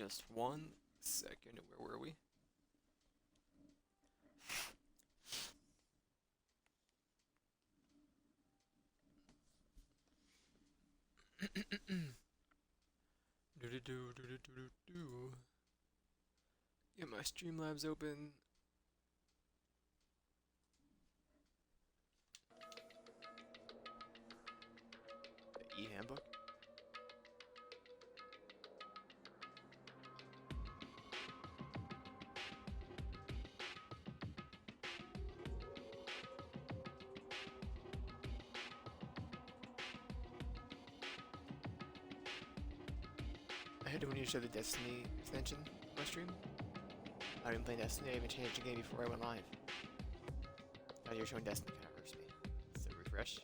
just 1 second. Where were we? Get my Streamlabs open. The e-handbook. I had to when you showed the Destiny extension on my stream. I didn't play Destiny, I even changed the game before I went live. Now you're showing Destiny kind of hurts me. So refresh.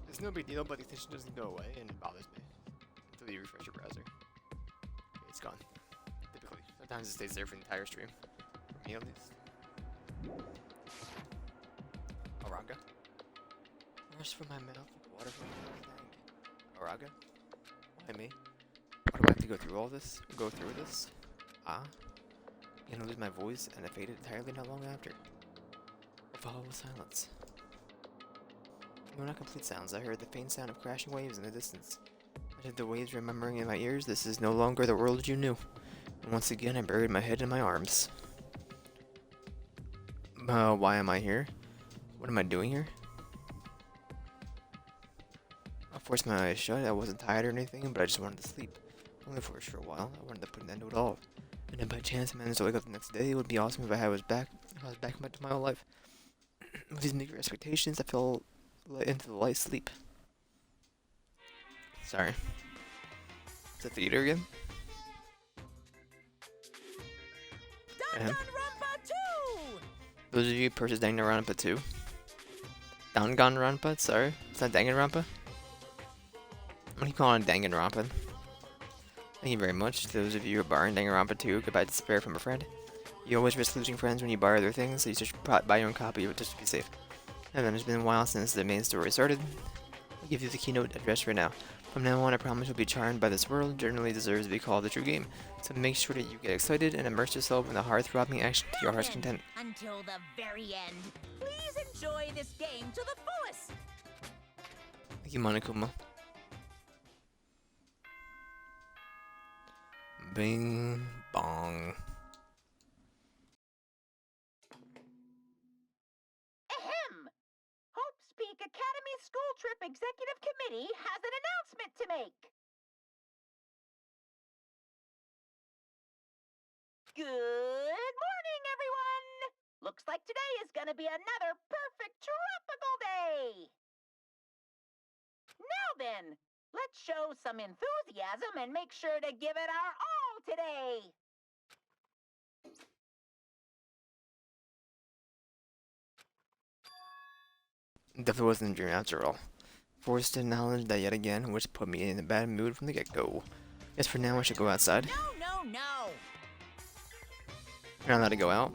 It's no big deal, but the extension doesn't go away and it bothers me until you refresh your browser. Okay, it's gone. Typically. Sometimes it stays there for the entire stream. For me at least. Araga. Rush from my mouth, water from my mouth. Araga? Why me? Why do I have to go through all this? Go through this? Ah? I'm gonna lose my voice and it faded entirely not long after. Or follow with silence. They were not complete sounds. I heard the faint sound of crashing waves in the distance. I heard the waves remembering in my ears, this is no longer the world you knew. And once again I buried my head in my arms. Why am I here? What am I doing here? I forced my eyes shut. I wasn't tired or anything, but I just wanted to sleep. Only for a short while. I wanted to put an end to it all. And then by chance I managed to wake up the next day. It would be awesome if I was back to my old life. With these meager expectations, I fell into the light sleep. Sorry. Is that theater again? Danganronpa 2! Those of you who purchased Danganronpa 2. Danganronpa? Sorry. Is that Danganronpa? What do you call it, Danganronpa? Thank you very much. Those of you who are borrowing Danganronpa 2, goodbye to spare from a friend. You always risk losing friends when you borrow their things, so you should buy your own copy of it just to be safe. And then it's been a while since the main story started. I'll give you the keynote address right now. From now on, I promise you'll be charmed by this world. Generally deserves to be called a true game. So make sure that you get excited and immerse yourself in the heart-throbbing action to your heart's content. Until the very end. Please enjoy this game to the fullest. Thank you, Monokuma. Bing bong. Ahem! Hope's Peak Academy School Trip Executive Committee has an announcement to make. Good morning, everyone! Looks like today is gonna be another perfect tropical day! Now then, let's show some enthusiasm and make sure to give it our all today! Definitely wasn't a dream after all. Forced to acknowledge that yet again, which put me in a bad mood from the get-go. Guess for now I should go outside. No! You're not allowed to go out.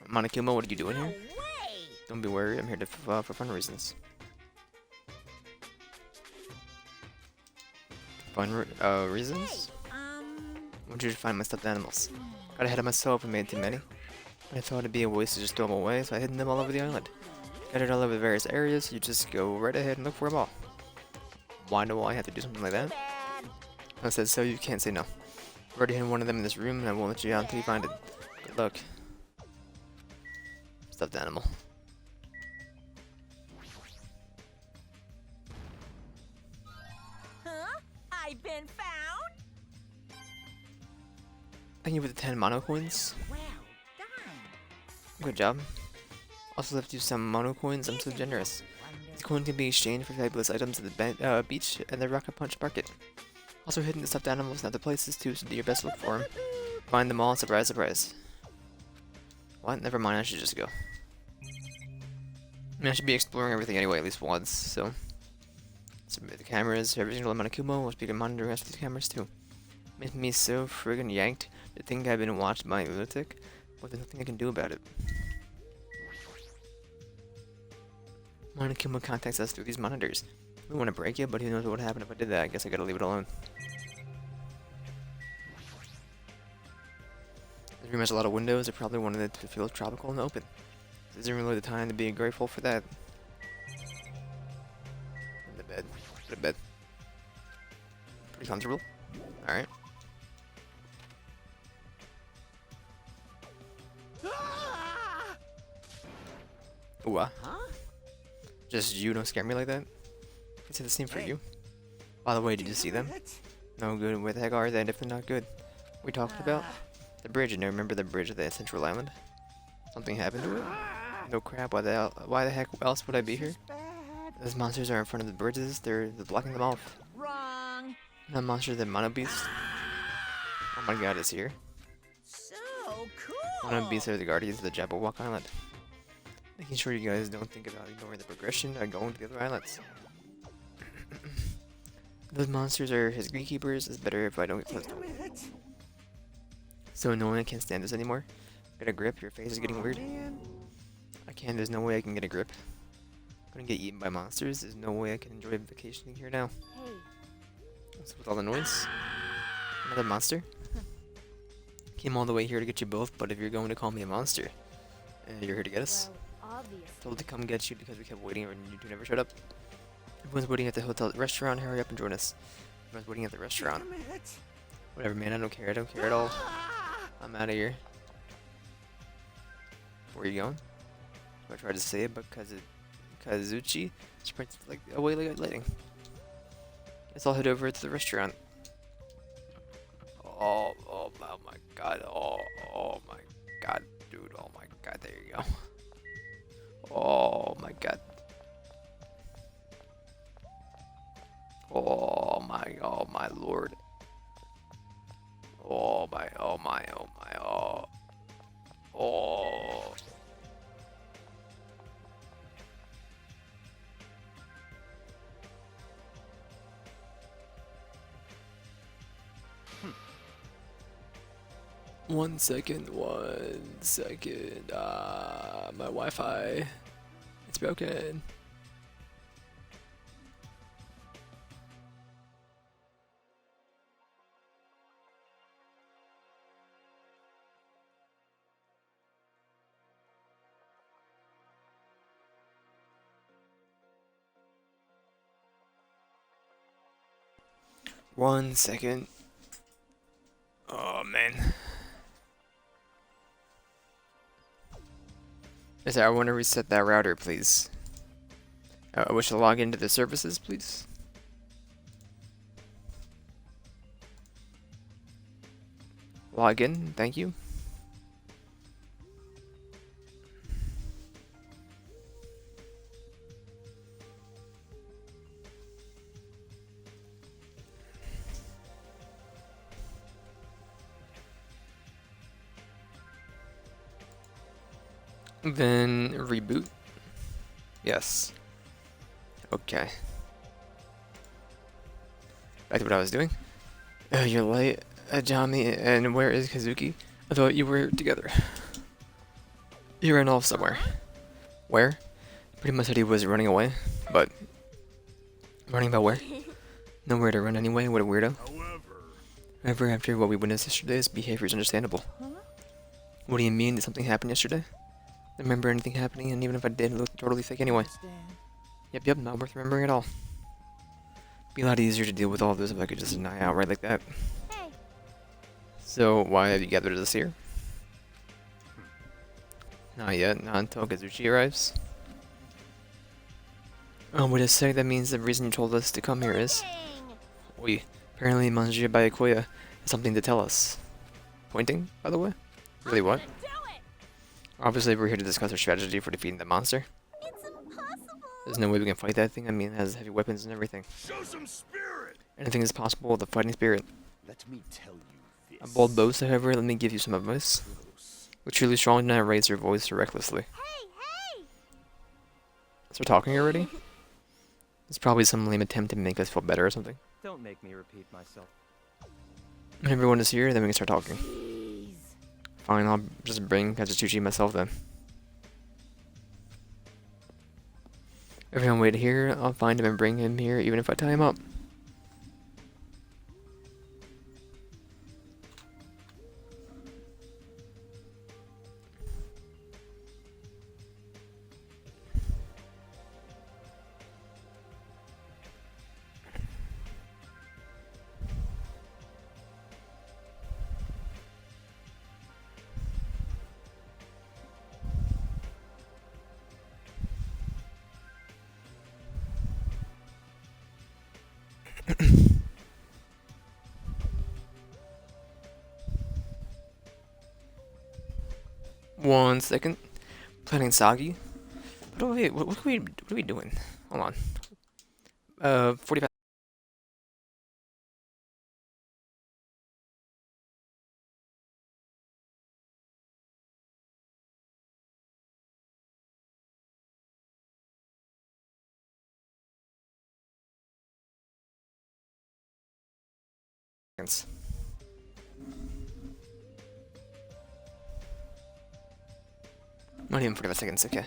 Monokuma, what are you doing No here? way! Don't be worried, I'm here to for fun reasons. Reasons? Hey, I want you to find my stuffed animals. Got ahead of myself and made too many. But I thought it'd be a waste to just throw them away, so I hid them all over the island. Scattered all over the various areas, you just go right ahead and look for them all. Why do I have to do something like that? bad. I said so, you can't say no. I've already hidden one of them in this room, and I won't let you out until you find it. Good luck. Stuffed animal. Huh? I've been found? Thank you for the 10 mono coins. Well done. Good job. Also left you some mono coins, I'm so generous. These coins can be exchanged for fabulous items at the beach and the Rocket Punch Market. Also hidden the stuffed animals in other places too, so do your best to look for them. Find them all, surprise, surprise. What? Never mind, I should just go. I mean, I should be exploring everything anyway, at least once, so... Submit the cameras, every single Monokuma will speak and monitor the rest of these cameras too. Makes me so friggin' yanked to think I've been watched by a lunatic, but there's nothing I can do about it. Monokuma contacts us through these monitors. don't want to break it, but who knows what would happen if I did that. I guess I gotta leave it alone. This room has a lot of windows. I probably wanted it to feel tropical and open. This isn't really the time to be grateful for that. In the bed. Go to bed. Pretty comfortable. Alright. Ooh, just you don't scare me like that? It's the same for you. By the way, did you see them? No good. Where the heck are they if they're not good? We talked about? The bridge, and I remember the bridge of the central island? Something happened to it? No crap, why the heck else would I be here? Those monsters are in front of the bridges, they're blocking them off. Wrong. That monster, the Mono Beast? Oh my god, it's here. So cool. Mono Beasts are the guardians of the Jabberwock Island. Making sure you guys don't think about ignoring the progression and going to the other islands. Those monsters are his gatekeepers. It's better if I don't get close to them. So annoying, I can't stand this anymore. Get a grip, your face is getting weird. I can't, there's no way I can get a grip. I'm gonna get eaten by monsters, there's no way I can enjoy vacationing here now. What's with all the noise? Another monster? Came all the way here to get you both, but if you're going to call me a monster, and you're here to get us, told to come get you because we kept waiting and you two never showed up. Everyone's waiting at the hotel restaurant, hurry up and join us. Everyone's waiting at the restaurant. Whatever, man, I don't care at all. I'm out of here. Where are you going? I tried to say it, but Kazuchi sprints like away like lightning. Guess I'll head over to the restaurant. Oh my god. Oh my god, dude. Oh my god, there you go. Oh my god. Oh my lord. Oh my. Oh. 1 second, 1 second. My Wi-Fi. It's broken. One second. Oh man. Yes, I want to reset that router, please. I wish to log into the services, please. Log in, thank you. Then reboot. Yes. Okay. Back to what I was doing. You're late, Ajami, and where is Kazuki? I thought you were together. He ran off somewhere. Where? Pretty much said he was running away, but... Running about where? Nowhere to run anyway, what a weirdo. However, after what we witnessed yesterday, his behavior is understandable. What do you mean? Did something happen yesterday? I don't remember anything happening, and even if I did, it looked totally fake anyway. Yep, not worth remembering at all. Be a lot easier to deal with all of this if I could just deny outright like that. Hey. So, why have you gathered us here? Not yet, not until Kazuchi arrives. Oh, wait a sec, that means the reason you told us to come here is... We apparently Manji Bayakoya has something to tell us. Pointing, by the way? Really what? Obviously, we're here to discuss our strategy for defeating the monster. It's impossible. There's no way we can fight that thing. I mean, it has heavy weapons and everything. Show some spirit. Anything is possible with a fighting spirit. Let me tell you A this. bold boast, however, let me give you some advice. We're truly strong, do not raise your voice recklessly. Hey! So we're talking already? It's probably some lame attempt to make us feel better or something. Don't make me repeat myself. When everyone is here, then we can start talking. Jeez. Fine, I'll just bring Kazuchi myself then. Everyone wait here. I'll find him and bring him here, even if I tie him up. One second. Planning Sagi. What are we doing? Hold on. 45 seconds. Not even 45 seconds, okay.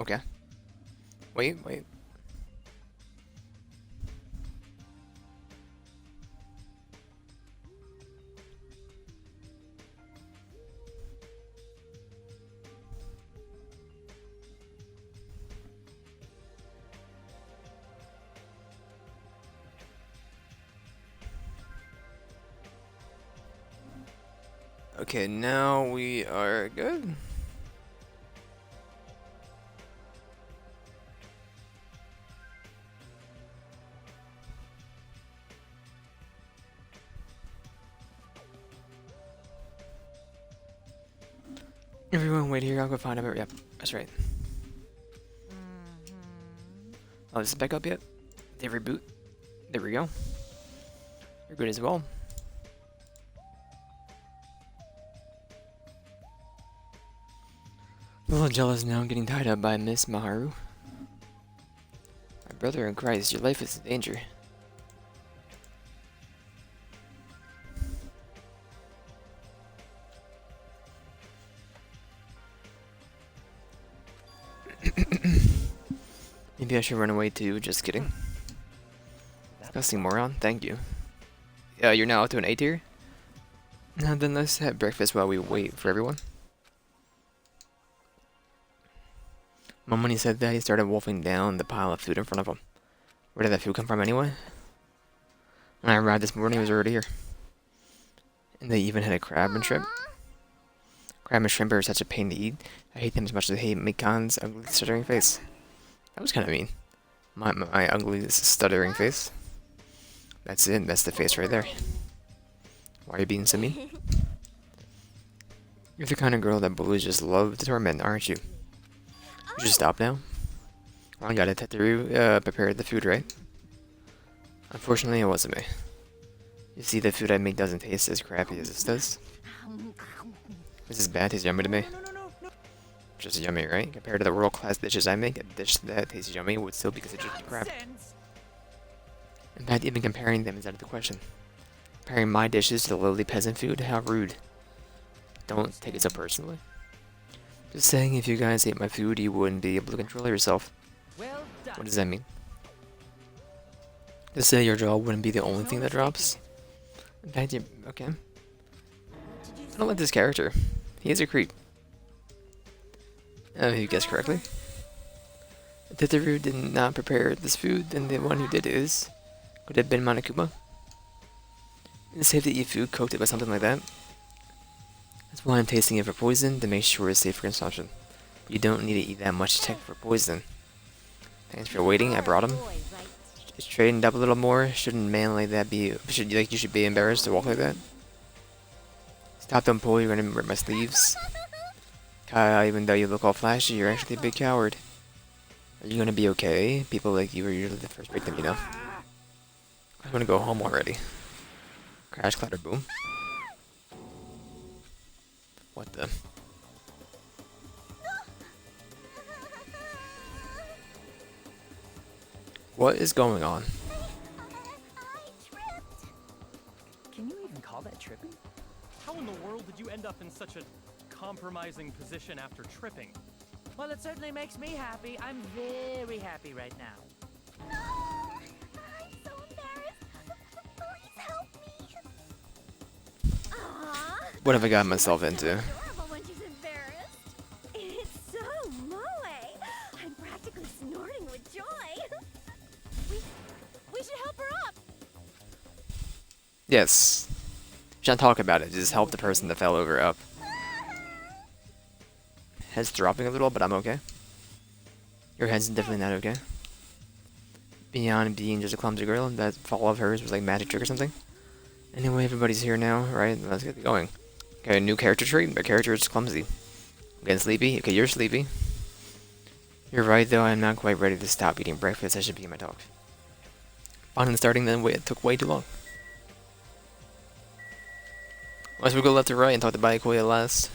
Okay. Wait. Okay, now we are good. Everyone wait here, I'll go find him. Yep, that's right. Oh, is this back up yet? They reboot. There we go. You're good as well. A little jealous now getting tied up by Miss Maharu. My brother in Christ, your life is in danger. Maybe I should run away too, just kidding. Disgusting moron, thank you. You're now up to an A tier? Now then let's have breakfast while we wait for everyone. Mom, when he said that, he started wolfing down the pile of food in front of him. Where did that food come from anyway? When I arrived this morning, it was already here. And they even had a crab and shrimp. Crab and shrimp are such a pain to eat. I hate them as much as I hate Mikan's ugly stuttering face. That was kind of mean. My ugly stuttering face. That's it, that's the face right there. Why are you being so mean? You're the kind of girl that bullies just love to torment, aren't you? You should stop now. Well, I got it. Teteru prepared the food, right? Unfortunately, it wasn't me. You see, the food I make doesn't taste as crappy as this does. This is bad. Tastes yummy to me. Just yummy, right? Compared to the world-class dishes I make, a dish that tastes yummy would still be considered crap. In fact, even comparing them is out of the question. Comparing my dishes to the lowly peasant food? How rude. Don't take it so personally. Just saying, if you guys ate my food, you wouldn't be able to control yourself. What does that mean? To say your jaw wouldn't be the only thing that drops? In fact, okay. I don't like this character. He is a creep. You guessed correctly. If Tetsuru did not prepare this food, then the one who did could have been Monokuma. It's safe to eat food coated by something like that. That's why I'm tasting it for poison, to make sure it's safe for consumption. You don't need to eat that much to check for poison. Thanks for waiting, I brought him. Straightened up a little more. Shouldn't a man like that be... you should be embarrassed to walk like that? Stop, don't pull, you're gonna rip my sleeves. Kyle, even though you look all flashy, you're actually a big coward. Are you gonna be okay? People like you are usually the first victim, you know? I wanna go home already. Crash, clatter, boom. What the? What is going on? Can you even call that tripping? How in the world did you end up in such a compromising position after tripping? Well, it certainly makes me happy. I'm very happy right now. I'm so embarrassed. Please help me. Aww. What have I got myself into? Adorable when she's embarrassed. It's so moe. I'm practically snorting with joy. We should help her up. Yes. Should not talk about it, just help the person that fell over up. Head's dropping a little, but I'm okay. Your head's definitely not okay. Beyond being just a clumsy girl, that fall of hers was like magic trick or something. Anyway, everybody's here now, right? Let's get going. Okay, a new character trait. My character is clumsy. I'm getting sleepy. Okay, you're sleepy. You're right, though. I'm not quite ready to stop eating breakfast. I should be in my talk. Finally starting, then it took way too long. Unless we go left to right and talk to Baikoi at last.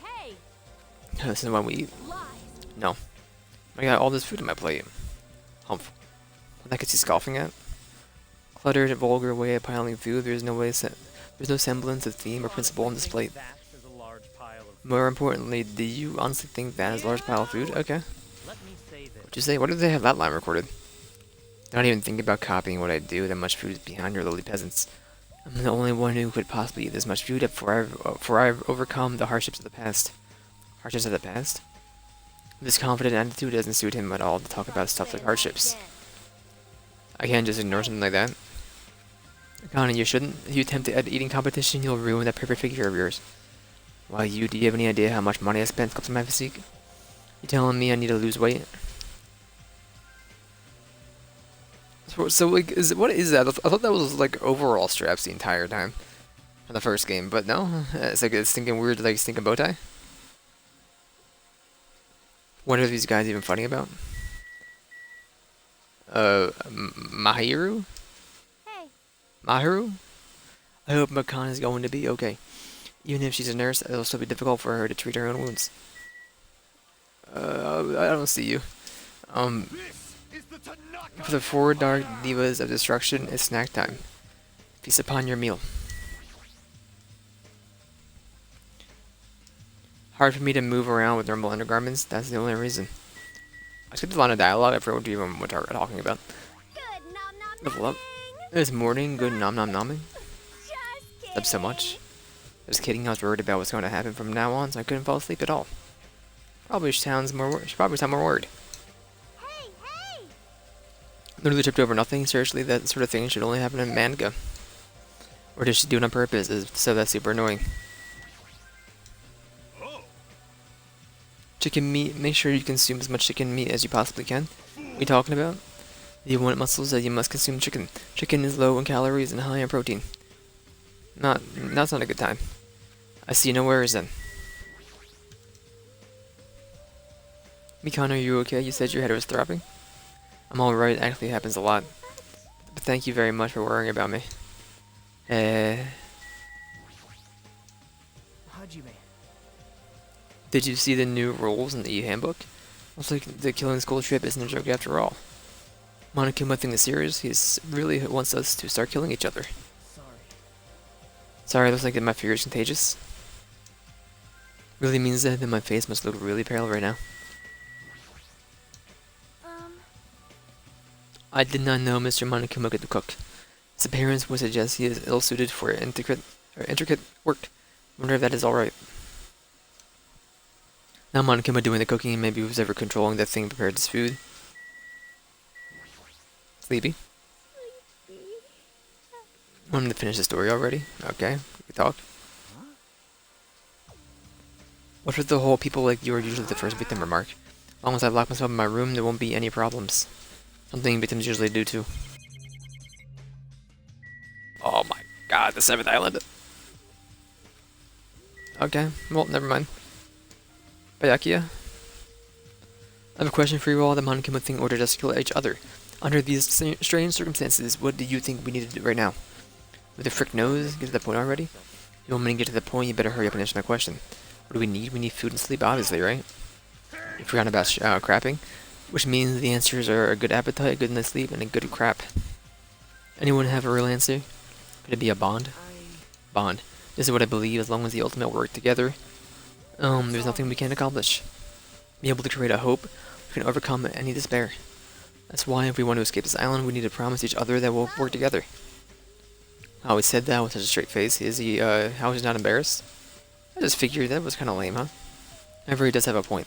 Hey, This is when we eat. lies. No. I got all this food on my plate. Humph. What the heck is he scoffing at? Cluttered, vulgar way of piling food. There's no semblance of theme or principle on this plate. That is a large pile of More importantly, do you honestly think that is a large pile of food? Okay. Let me say this. What'd you say? Why did they have that line recorded? Don't even think about copying what I do. That much food is behind your lowly peasants. I'm the only one who could possibly eat this much food before I've overcome the hardships of the past. Hardships of the past? This confident attitude doesn't suit him at all to talk about stuff like hardships. I can't just ignore something like that. Connie, you shouldn't. If you attempt at eating competition, you'll ruin that perfect figure of yours. Why, do you have any idea how much money I spent sculpting my physique? You telling me I need to lose weight? So like, what is that? I thought that was like overall straps the entire time, in the first game, but no, it's like a stinking weird, like stinking bow tie. What are these guys even fighting about? Mahiru? Hey, Mahiru? I hope Makan is going to be okay. Even if she's a nurse, it'll still be difficult for her to treat her own wounds. I don't see you. This is the Tanaka. For the four dark divas of destruction, it's snack time. Feast upon your meal. Hard for me to move around with normal undergarments, that's the only reason. I skipped a line of dialogue, I forgot what even what we're talking about. good nom nom Level up. nomming. This morning, good nom nom nomming. Just kidding. Up so much. Just kidding, I was worried about what's going to happen from now on, so I couldn't fall asleep at all. Probably sounds more she probably sound more worried. Hey, hey. Literally tripped over nothing, seriously, that sort of thing should only happen in manga. Or does she do it on purpose, so that's super annoying. Oh, Chicken meat, make sure you consume as much chicken meat as you possibly can. What are you talking about? If you want muscles, then you must consume chicken. Chicken is low in calories and high in protein. That's not a good time. I see no worries then. Mikan, are you okay? You said your head was throbbing? I'm alright, it actually happens a lot. But thank you very much for worrying about me. Hajime. Did you see the new rules in the e-handbook? Looks like the killing school trip isn't a joke after all. Monokuma thing is serious. He really wants us to start killing each other. Sorry. Sorry, looks like that my fear is contagious. Really means that my face must look really pale right now. I did not know Mr. Monokuma could cook. His appearance would suggest he is ill-suited for intricate work. Wonder if that is alright. Now Monokuma doing the cooking and maybe who's ever controlling that thing prepared this food. Sleepy? Want to finish the story already? Okay, we talked. What with the whole people like you are usually the first victim remark? As long as I lock myself in my room, there won't be any problems. Something victims usually do too. Oh my god, the 7th island. Okay, well, never mind. Byakuya? I have a question for you all. The Monokuma thing ordered us to kill each other. Under these strange circumstances, what do you think we need to do right now? With the frick nose, get to the point already? You want me to get to the point, you better hurry up and answer my question. What do we need? We need food and sleep, obviously, right? You forgot about crapping, which means the answers are a good appetite, a good night's sleep, and a good crap. Anyone have a real answer? Could it be a bond? Bond. This is what I believe. As long as the ultimate work together, there's nothing we can't accomplish. Be able to create a hope, we can overcome any despair. That's why if we want to escape this island, we need to promise each other that we'll work together. I always said that with such a straight face. Is he, how is he not embarrassed? I just figured that was kind of lame, huh? However, he does have a point.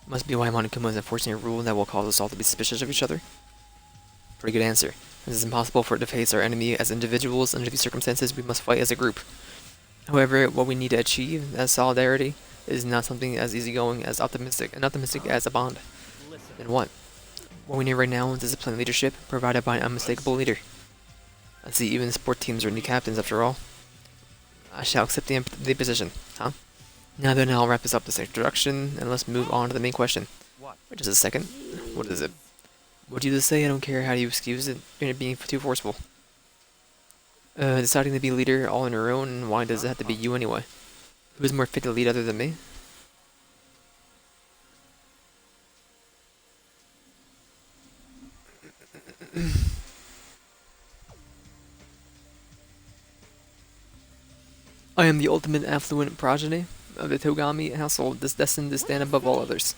Must be why Monokuma is enforcing a rule that will cause us all to be suspicious of each other. Pretty good answer. It is impossible for it to face our enemy as individuals. Under these circumstances, we must fight as a group. However, what we need to achieve as solidarity is not something as easygoing as optimistic as a bond. Then what? What we need right now is disciplined leadership provided by an unmistakable leader. I see even sport teams are new captains after all. I shall accept the position, huh? Now then, I'll wrap this up this introduction, and let's move on to the main question. Wait just a second. What is it? What do you just say? I don't care how you excuse it. You're being too forceful. Deciding to be leader all on your own, and why does it have to be you anyway? Who is more fit to lead other than me? I am the ultimate affluent progeny of the Togami household, destined to stand above all others.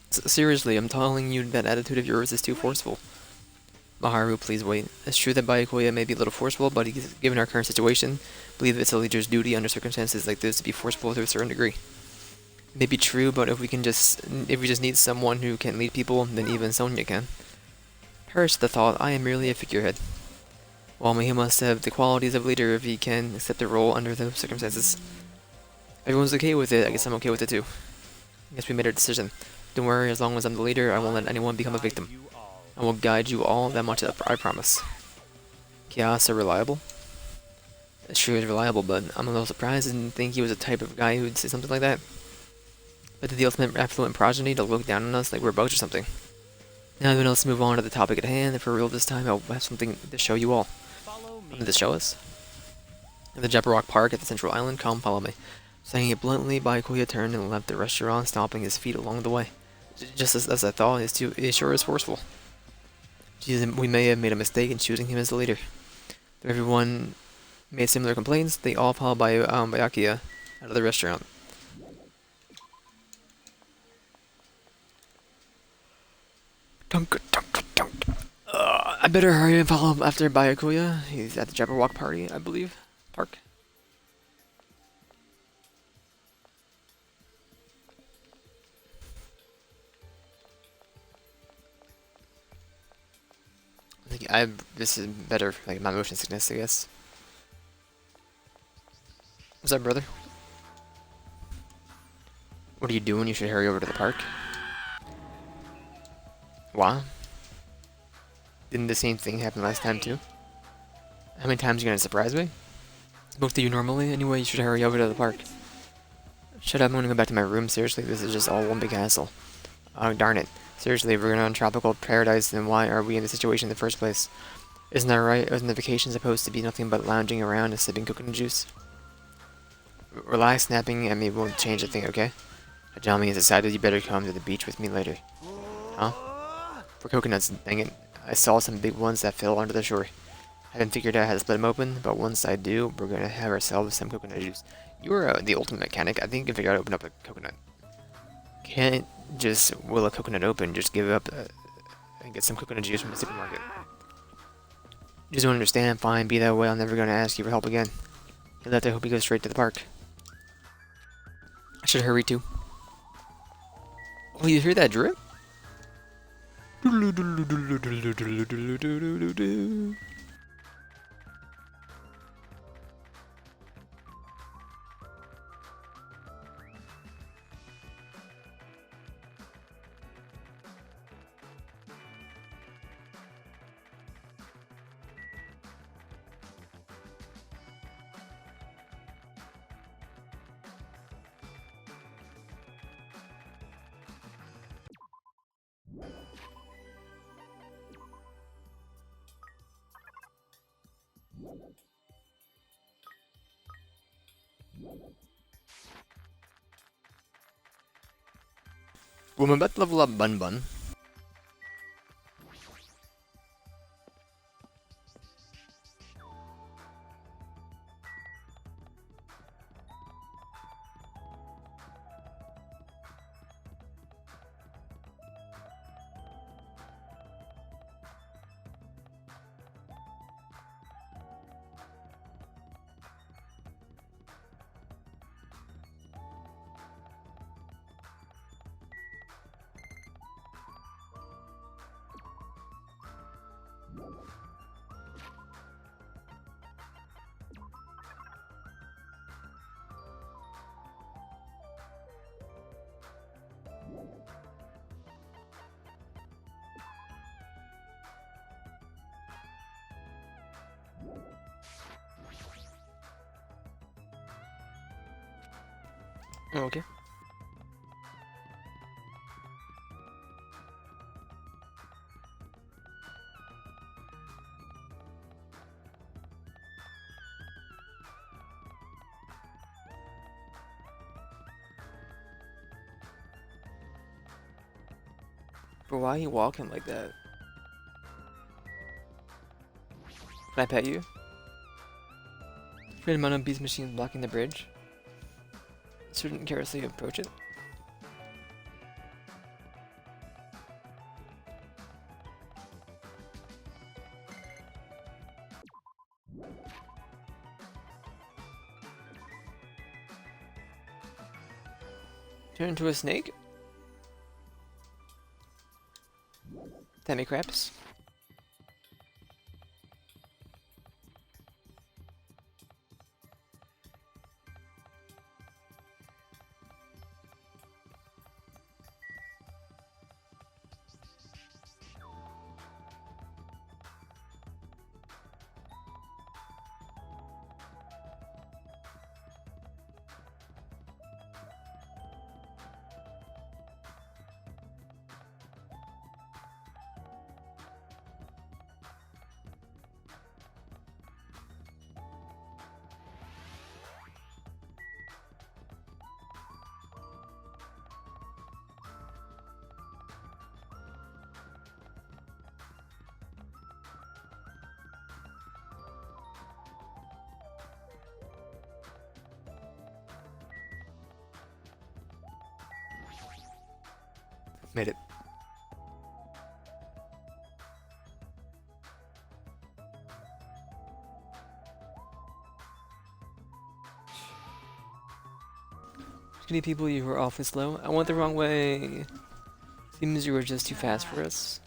Seriously, I'm telling you that attitude of yours is too forceful. Maharu, please wait. It's true that Byakuya may be a little forceful, but given our current situation, I believe it's a leader's duty under circumstances like this to be forceful to a certain degree. It may be true, but if we just need someone who can lead people, then even Sonya can. Perish the thought, I am merely a figurehead. While he must have the qualities of a leader if he can accept the role under those circumstances. If everyone's okay with it, I guess I'm okay with it too. I guess we made our decision. Don't worry, as long as I'm the leader, I won't let anyone become a victim. I will guide you all, that much I promise. Chaos are reliable? It's true he's reliable, but I'm a little surprised I didn't think he was the type of guy who'd say something like that. But did the ultimate affluent progeny to look down on us like we're bugs or something? Now then, let's move on to the topic at hand, and for real this time I'll have something to show you all. What did this show us? At the Jabberwock Park at the Central Island, come follow me. Saying it bluntly, Byakuya turned and left the restaurant, stomping his feet along the way. Just as I thought, he sure is forceful. Jeez, we may have made a mistake in choosing him as the leader. Though everyone made similar complaints, they all followed Byakuya out of the restaurant. I better hurry and follow him after Byakuya. He's at the Jabberwock party, I believe. Park. I think this is better, like my motion sickness, I guess. What's up, brother? What are you doing? You should hurry over to the park. Why? Didn't the same thing happen last time too? How many times are you gonna surprise me? Spoke to you normally. Anyway, you should hurry over to the park. Shut up, I'm gonna go back to my room. Seriously, this is just all one big hassle. Oh, darn it. Seriously, if we're gonna on tropical paradise, then why are we in this situation in the first place? Isn't that right? Isn't the vacation supposed to be nothing but lounging around and sipping coconut juice? Relax, snapping at me won't change a thing, okay? Hajime has decided you better come to the beach with me later. Huh? For coconuts, dang it. I saw some big ones that fell onto the shore. I haven't figured out how to split them open, but once I do, we're gonna have ourselves some coconut juice. You're the ultimate mechanic. I think you can figure out how to open up a coconut. Can't just will a coconut open, just give it up and get some coconut juice from the supermarket. You just don't understand, fine, be that way, I'm never gonna ask you for help again. He left, I hope he goes straight to the park. I should hurry too. Oh, you hear that drip? Well, I'm about to level up Bun Bun. Oh, okay. But why are you walking like that? Can I pet you? Great amount of beast machines blocking the bridge. Shouldn't carelessly approach it. Turn into a snake? Tammy craps. Made it. Skinny people, you were awfully slow. I went the wrong way. Seems you were just too fast for us.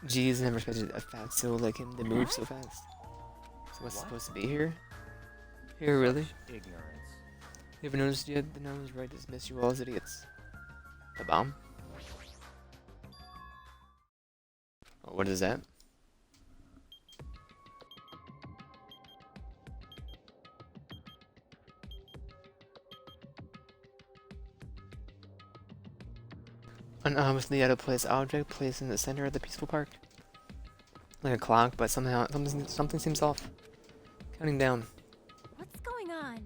Jeez, never expected a fat soul like him to move so fast. So what's supposed to be here? Here, really? Ignorance. You haven't noticed yet? The nose right dismiss you all as idiots. A bomb? Oh, what is that? An obviously out of place object placed in the center of the peaceful park. Like a clock, but somehow something seems off. Counting down. What's going on?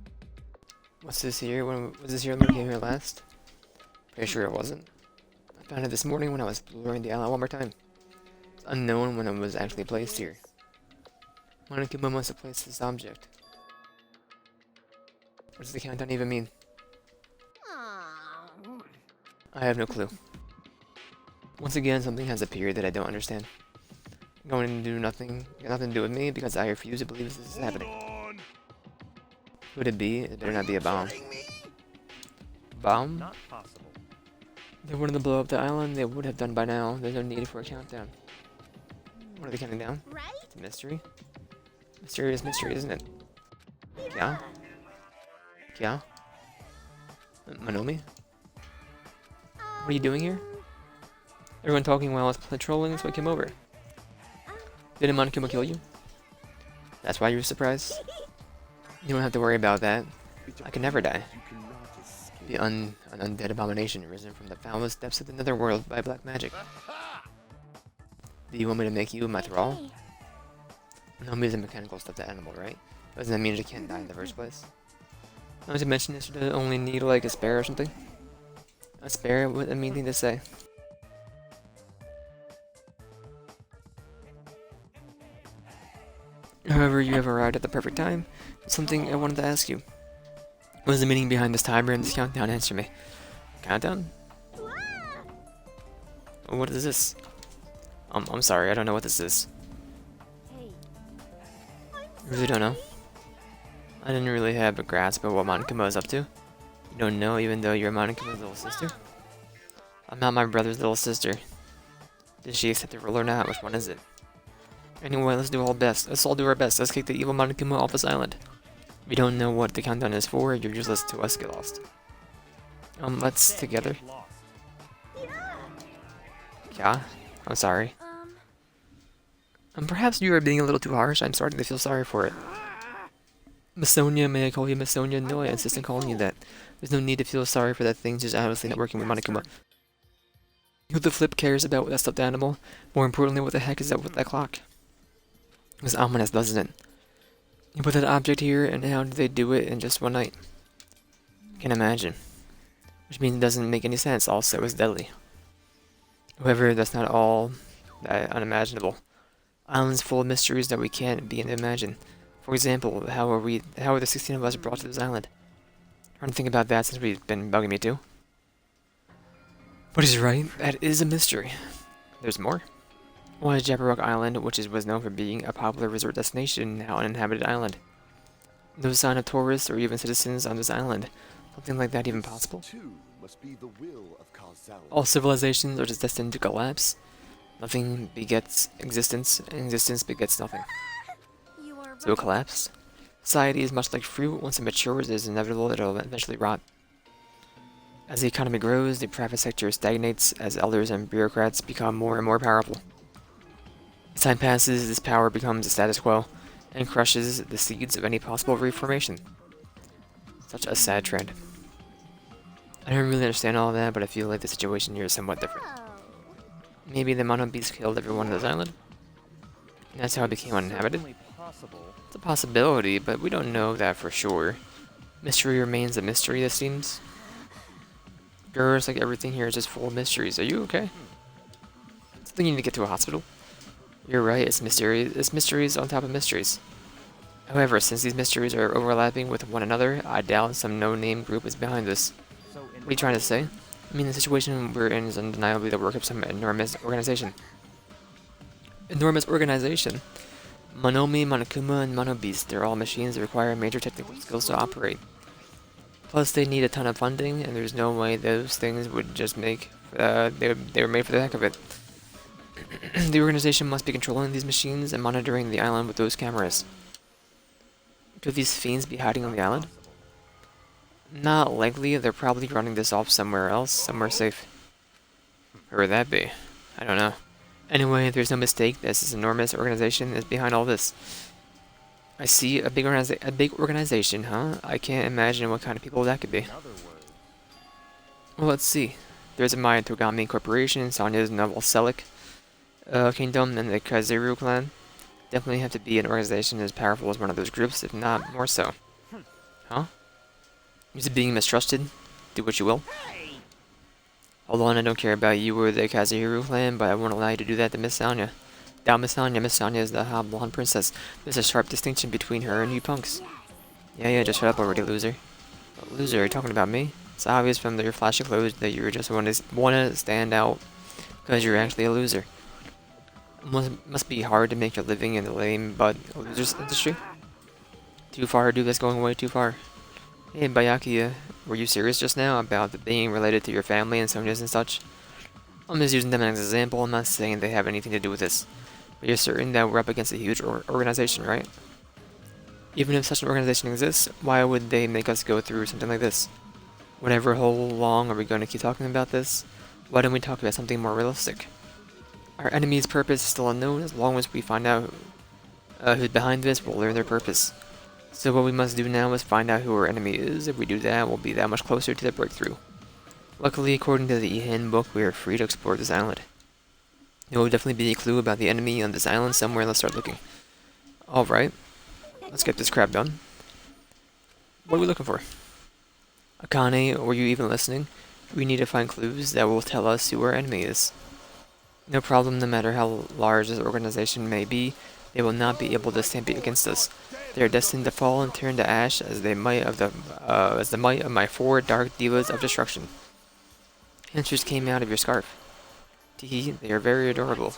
What's this here? When was this here when we came here last? Pretty sure it wasn't. I found it this morning when I was exploring the island one more time. It's unknown when it was actually placed here. Monokuma must have placed this object. What does the countdown even mean? Oh. I have no clue. Once again, something has appeared that I don't understand. Going to do nothing, got nothing to do with me because I refuse to believe this is happening. On. Who would it be? It better not be a bomb. Bomb? Not possible. If they wanted to blow up the island, they would have done by now. There's no need for a countdown. What are they counting down? Right? It's a mystery. Mysterious mystery, isn't it? Yeah? Yeah? Manomi? What are you doing here? Everyone talking while I was patrolling, so I came over. Didn't Monokuma kill you? That's why you were surprised? You don't have to worry about that. I can never die. Be an undead abomination risen from the foulest depths of the netherworld by black magic. Do you want me to make you my thrall? Manomi is a mechanical stuffed animal, right? Doesn't that mean she can't die in the first place? Not to mention this, you only need like a spare or something. A spare? What a mean thing to say. However, you have arrived at the perfect time. Something I wanted to ask you. What is the meaning behind this timer and this countdown? Answer me. Countdown? What is this? I'm sorry, I don't know what this is. Hey. I really don't know. I didn't really have a grasp of what Monokuma is up to. You don't know even though you're Monokuma's little sister? I'm not my brother's little sister. Did she accept the role or not? Which one is it? Anyway, let's do our best. Let's all do our best. Let's kick the evil Monokuma off this island. If you don't know what the countdown is for, you're useless to us. Get lost. Let's together. Yeah? I'm sorry. Perhaps you are being a little too harsh. I'm starting to feel sorry for it. Miss Sonia, may I call you Miss Sonia? No, I insist on calling you that. There's no need to feel sorry for that thing, just honestly not working with Monokuma. Who the flip cares about that stuffed animal? More importantly, what the heck is that with that clock? It's ominous, doesn't it? You put that object here, and how did they do it in just one night? I can imagine. Which means it doesn't make any sense, also it's deadly. However, that's not all that unimaginable. Islands full of mysteries that we can't begin to imagine. For example, how are the 16 of us brought to this island? Trying to think about that since we've been bugging me too. But he's right, that is a mystery. There's more. Why is Jabberwock Island, which was known for being a popular resort destination, now an uninhabited island? No sign of tourists or even citizens on this island. Something like that even possible? All civilizations are just destined to collapse. Nothing begets existence, and existence begets nothing. So it collapsed? Society is much like fruit. Once it matures, it is inevitable that it will eventually rot. As the economy grows, the private sector stagnates as elders and bureaucrats become more and more powerful. As time passes, this power becomes the status quo and crushes the seeds of any possible reformation. Such a sad trend. I don't really understand all of that, but I feel like the situation here is somewhat different. Maybe the Mono Beast killed everyone on this island? And that's how it became uninhabited? It's a possibility, but we don't know that for sure. Mystery remains a mystery, it seems. Girls, like everything here is just full of mysteries. Are you okay? I think you need to get to a hospital. You're right, it's mysteries on top of mysteries. However, since these mysteries are overlapping with one another, I doubt some no-name group is behind this. What are you trying to say? I mean, the situation we're in is undeniably the work of some enormous organization. Enormous organization? Monomi, Monokuma, and Mono Beast, they're all machines that require major technical skills to operate. Plus, they need a ton of funding, and there's no way those things would just make... they were made for the heck of it. The organization must be controlling these machines and monitoring the island with those cameras. Could these fiends be hiding on the island? Not likely, they're probably running this off somewhere else, somewhere safe. Where would that be? I don't know. Anyway, there's no mistake, this enormous organization is behind all this. I see a big organization, huh? I can't imagine what kind of people that could be. Well, let's see. There's a Maya Togami Corporation, Sonya's Novel Selic Kingdom, and the Kaziru clan. Definitely have to be an organization as powerful as one of those groups, if not more so. Huh? Is it being mistrusted? Do what you will. Hold on, I don't care about you or the Kazuhiro clan, but I won't allow you to do that to Miss Sonia. Now, Miss Sonia is the hot blonde princess. There's a sharp distinction between her and you punks. Yeah, just shut up already, loser. Loser, are you talking about me? It's obvious from your flashy clothes that you just want to stand out because you're actually a loser. Must be hard to make your living in the lame but losers industry. Too far, dude. That's going way too far. Hey, Bayaki, were you serious just now about being related to your family and Sonya's and such? I'm just using them as an example. I'm not saying they have anything to do with this. But you're certain that we're up against a huge organization, right? Even if such an organization exists, why would they make us go through something like this? Whatever, how long are we going to keep talking about this? Why don't we talk about something more realistic? Our enemy's purpose is still unknown. As long as we find out who's behind this, we'll learn their purpose. So what we must do now is find out who our enemy is. If we do that, we'll be that much closer to the breakthrough. Luckily, according to the handbook, we are free to explore this island. There will definitely be a clue about the enemy on this island somewhere. Let's start looking. Alright, let's get this crap done. What are we looking for? Akane, were you even listening? We need to find clues that will tell us who our enemy is. No problem, no matter how large this organization may be, they will not be able to stand against us. They are destined to fall and turn to ash as the might of my 4 dark divas of destruction. Answers came out of your scarf. Tee, they are very adorable.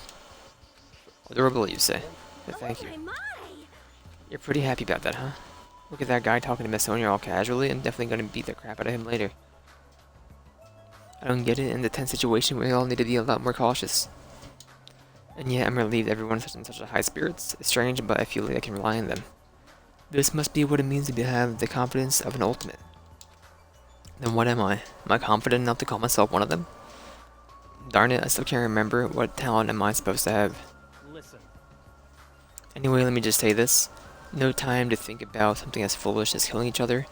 Adorable, you say? But thank you. You're pretty happy about that, huh? Look at that guy talking to Miss Sonia all casually. I'm definitely gonna beat the crap out of him later. I don't get it. In the tense situation, we all need to be a lot more cautious. And yet, I'm relieved everyone is in such a high spirits. It's strange, but I feel like I can rely on them. This must be what it means to have the confidence of an ultimate. Then what am I? Am I confident enough to call myself one of them? Darn it, I still can't remember. What talent am I supposed to have? Listen. Anyway, let me just say this. No time to think about something as foolish as killing each other.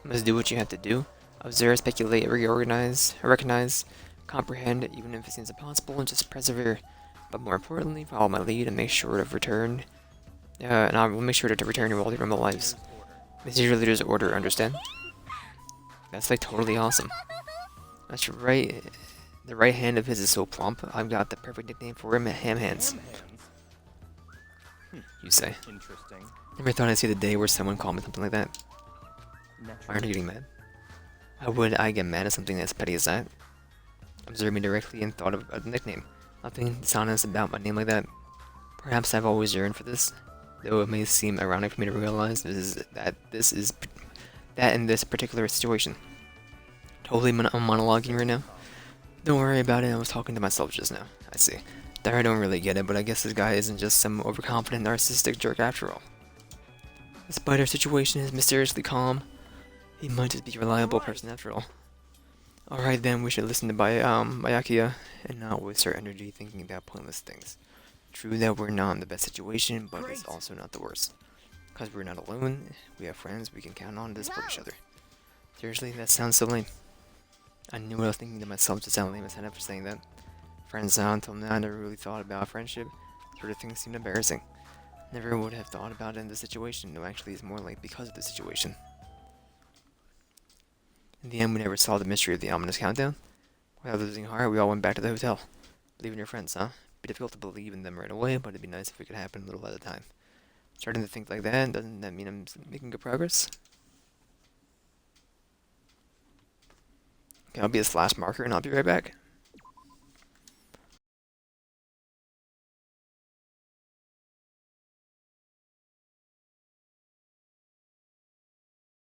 You must do what you have to do. Observe, speculate, reorganize, recognize, comprehend, even if it seems impossible, and just persevere. But more importantly, follow my lead and make sure to return. And I will make sure to return your all your normal lives. This is your leader's order, understand? That's like totally awesome. That's right. The right hand of his is so plump. I've got the perfect nickname for him, Ham Hands. Ham hands? You say. Interesting. Never thought I'd see the day where someone called me something like that. Why aren't you getting mad? How would I get mad at something as petty as that? Observed me directly and thought of a nickname. Nothing dishonest about my name like that. Perhaps I've always yearned for this, though it may seem ironic for me to realize this is in this particular situation. Totally I'm monologuing right now. Don't worry about it, I was talking to myself just now. I see. There I don't really get it, but I guess this guy isn't just some overconfident narcissistic jerk after all. Despite our situation is mysteriously calm, he might just be a reliable person after all. Alright then, we should listen to Byakuya and not waste our energy thinking about pointless things. True that we're not in the best situation, but it's also not the worst. Because we're not alone, we have friends we can count on to support each other. Seriously, that sounds so lame. I knew what I was thinking to myself to sound lame as hell for saying that. Friends now, until now, I never really thought about friendship. Sort of things seemed embarrassing. Never would have thought about it in this situation. No, actually, it's more like because of the situation. In the end, we never solved the mystery of the ominous countdown. Without losing heart, we all went back to the hotel. Believe in your friends, huh? Be difficult to believe in them right away, but it'd be nice if it could happen a little at a time. Starting to think like that, doesn't that mean I'm making good progress? Okay, I'll be a slash marker and I'll be right back.